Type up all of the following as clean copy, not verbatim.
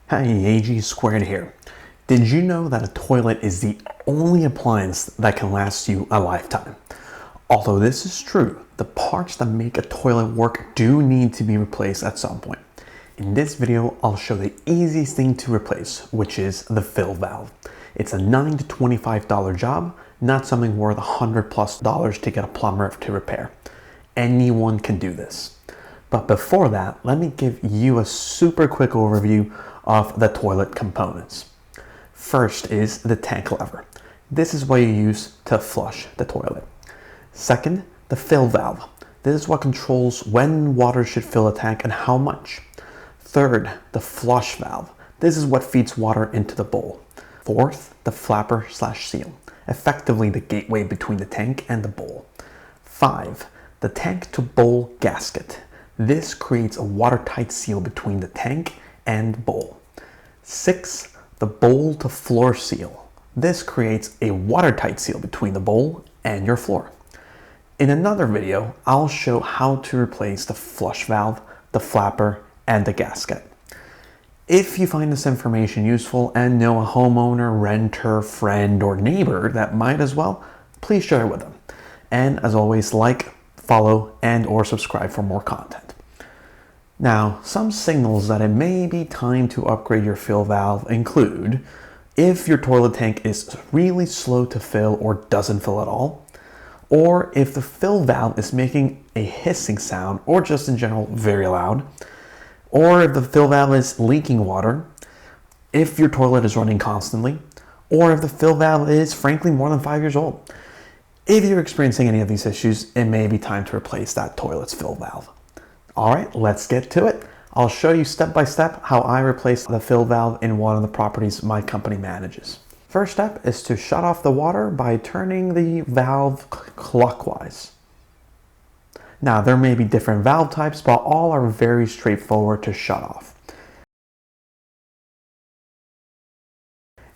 Hey, AG Squared here. Did you know that a toilet is the only appliance that can last you a lifetime? Although this is true, the parts that make a toilet work do need to be replaced at some point. In this video, I'll show the easiest thing to replace, which is the fill valve. It's a $9 to $25 job, not something worth $100+ to get a plumber to repair. Anyone can do this. But before that, let me give you a super quick overview of the toilet components. First is the tank lever. This is what you use to flush the toilet. Second, the fill valve. This is what controls when water should fill a tank and how much. Third, the flush valve. This is what feeds water into the bowl. Fourth, the flapper/seal, effectively the gateway between the tank and the bowl. 5, the tank to bowl gasket. This creates a watertight seal between the tank and bowl. 6, the bowl to floor seal. This creates a watertight seal between the bowl and your floor. In another video, I'll show how to replace the flush valve, the flapper, and the gasket. If you find this information useful and know a homeowner, renter, friend, or neighbor that might as well, please share it with them. And as always, like, follow, and or subscribe for more content. Now, some signals that it may be time to upgrade your fill valve include if your toilet tank is really slow to fill or doesn't fill at all, or if the fill valve is making a hissing sound or just in general very loud, or if the fill valve is leaking water, if your toilet is running constantly, or if the fill valve is frankly more than 5 years old. If you're experiencing any of these issues, it may be time to replace that toilet's fill valve. All right, let's get to it. I'll show you step by step how I replace the fill valve in one of the properties my company manages. First step is to shut off the water by turning the valve clockwise. Now, there may be different valve types, but all are very straightforward to shut off.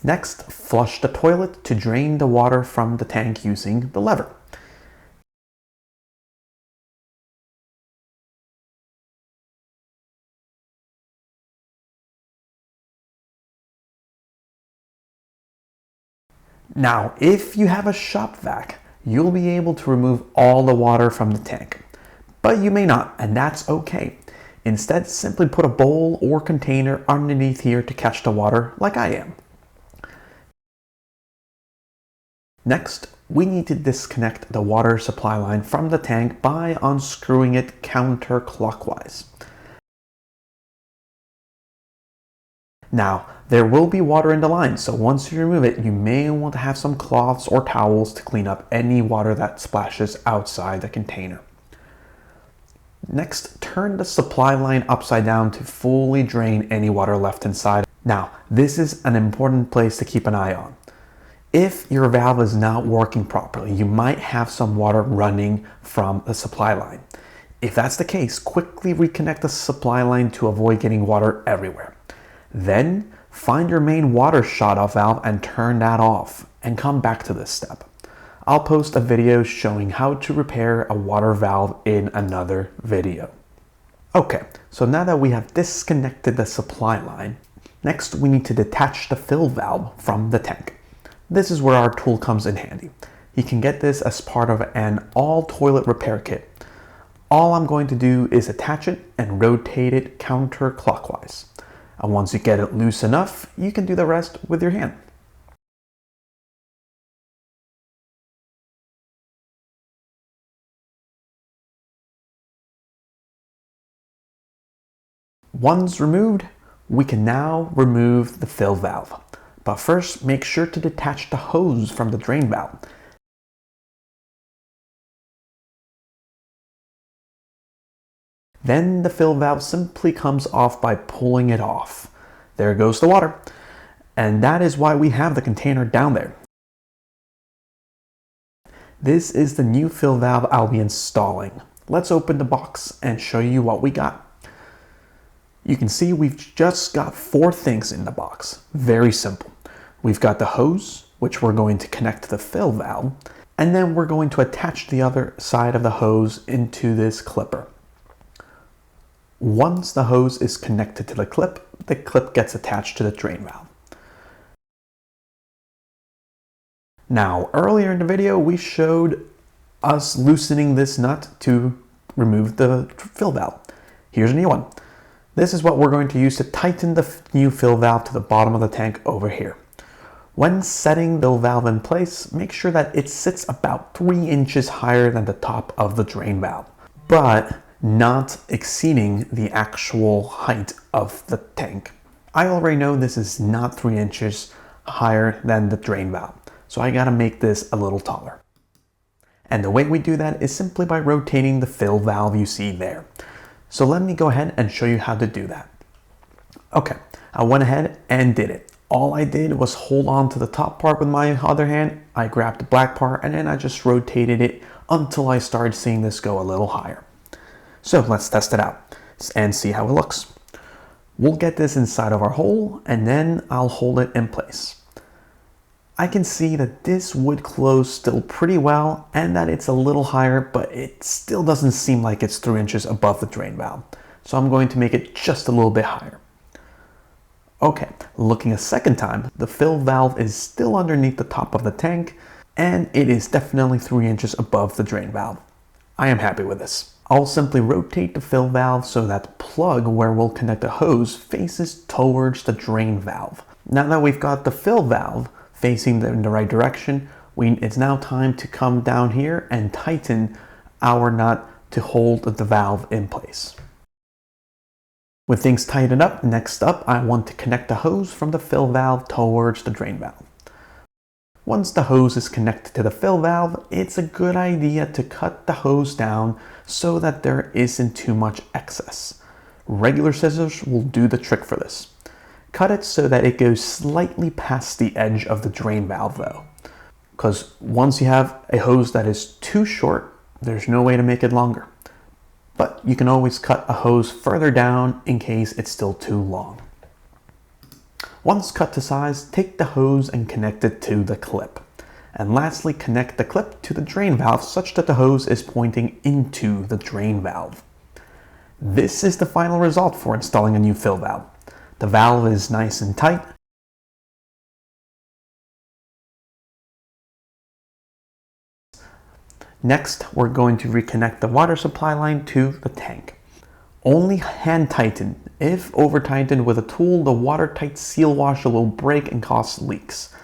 Next, flush the toilet to drain the water from the tank using the lever. Now, if you have a shop vac, you'll be able to remove all the water from the tank. But you may not, and that's okay. Instead, simply put a bowl or container underneath here to catch the water like I am. Next, we need to disconnect the water supply line from the tank by unscrewing it counterclockwise. Now, there will be water in the line, so once you remove it, you may want to have some cloths or towels to clean up any water that splashes outside the container. Next, turn the supply line upside down to fully drain any water left inside. Now, this is an important place to keep an eye on. If your valve is not working properly, you might have some water running from the supply line. If that's the case, quickly reconnect the supply line to avoid getting water everywhere. Then, find your main water shut-off valve and turn that off, and come back to this step. I'll post a video showing how to repair a water valve in another video. Okay, so now that we have disconnected the supply line, next we need to detach the fill valve from the tank. This is where our tool comes in handy. You can get this as part of an all-toilet repair kit. All I'm going to do is attach it and rotate it counterclockwise. And once you get it loose enough, you can do the rest with your hand. Once removed, we can now remove the fill valve. But first, make sure to detach the hose from the drain valve. Then the fill valve simply comes off by pulling it off. There goes the water. And that is why we have the container down there. This is the new fill valve I'll be installing. Let's open the box and show you what we got. You can see we've just got 4 things in the box. Very simple. We've got the hose, which we're going to connect to the fill valve, and then we're going to attach the other side of the hose into this clipper. Once the hose is connected to the clip, the clip gets attached to the drain valve. Now, earlier in the video, we showed us loosening this nut to remove the fill valve. Here's a new one. This is what we're going to use to tighten the new fill valve to the bottom of the tank over here. When setting the valve in place, make sure that it sits about 3 inches higher than the top of the drain valve, but not exceeding the actual height of the tank. I already know this is not 3 inches higher than the drain valve, so I gotta make this a little taller. And the way we do that is simply by rotating the fill valve you see there. So let me go ahead and show you how to do that. Okay, I went ahead and did it. All I did was hold on to the top part with my other hand. I grabbed the black part and then I just rotated it until I started seeing this go a little higher. So let's test it out and see how it looks. We'll get this inside of our hole and then I'll hold it in place. I can see that this would close still pretty well and that it's a little higher, but it still doesn't seem like it's 3 inches above the drain valve. So I'm going to make it just a little bit higher. Okay, looking a second time, the fill valve is still underneath the top of the tank and it is definitely 3 inches above the drain valve. I am happy with this. I'll simply rotate the fill valve so that the plug where we'll connect the hose faces towards the drain valve. Now that we've got the fill valve facing in the right direction, it's now time to come down here and tighten our nut to hold the valve in place. With things tightened up, next up I want to connect the hose from the fill valve towards the drain valve. Once the hose is connected to the fill valve, it's a good idea to cut the hose down so that there isn't too much excess. Regular scissors will do the trick for this. Cut it so that it goes slightly past the edge of the drain valve though, because once you have a hose that is too short, there's no way to make it longer. But you can always cut a hose further down in case it's still too long. Once cut to size, take the hose and connect it to the clip. And lastly, connect the clip to the drain valve such that the hose is pointing into the drain valve. This is the final result for installing a new fill valve. The valve is nice and tight. Next, we're going to reconnect the water supply line to the tank. Only hand tighten. If over tightened with a tool, the watertight seal washer will break and cause leaks.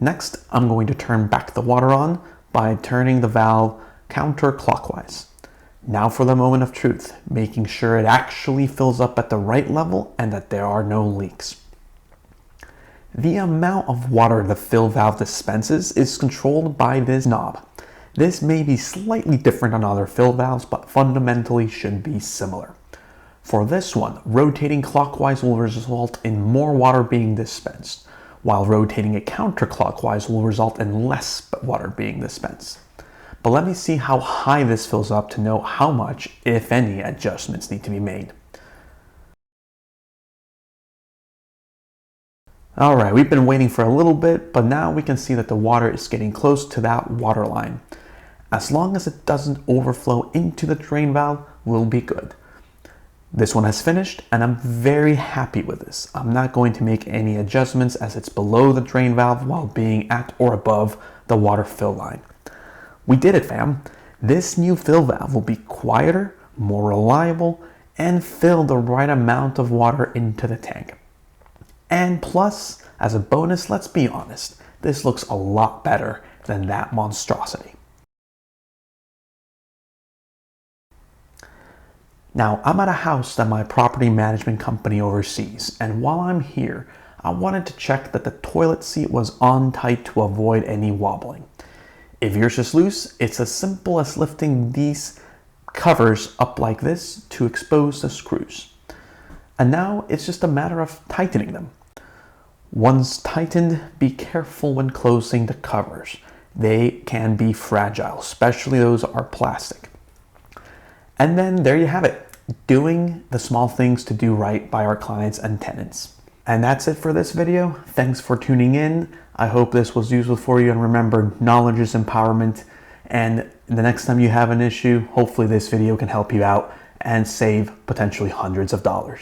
Next, I'm going to turn back the water on by turning the valve counterclockwise. Now for the moment of truth, making sure it actually fills up at the right level and that there are no leaks. The amount of water the fill valve dispenses is controlled by this knob. This may be slightly different on other fill valves, but fundamentally should be similar. For this one, rotating clockwise will result in more water being dispensed, while rotating it counterclockwise will result in less water being dispensed. But let me see how high this fills up to know how much, if any, adjustments need to be made. Alright, we've been waiting for a little bit, but now we can see that the water is getting close to that water line. As long as it doesn't overflow into the drain valve, we'll be good. This one has finished and I'm very happy with this. I'm not going to make any adjustments as it's below the drain valve while being at or above the water fill line. We did it, fam. This new fill valve will be quieter, more reliable, and fill the right amount of water into the tank. And plus, as a bonus, let's be honest, this looks a lot better than that monstrosity. Now, I'm at a house that my property management company oversees, and while I'm here, I wanted to check that the toilet seat was on tight to avoid any wobbling. If yours is loose, it's as simple as lifting these covers up like this to expose the screws. And now it's just a matter of tightening them. Once tightened, be careful when closing the covers. They can be fragile, especially those are plastic. And then there you have it, doing the small things to do right by our clients and tenants. And that's it for this video. Thanks for tuning in. I hope this was useful for you, and remember, knowledge is empowerment. And the next time you have an issue, hopefully this video can help you out and save potentially hundreds of dollars.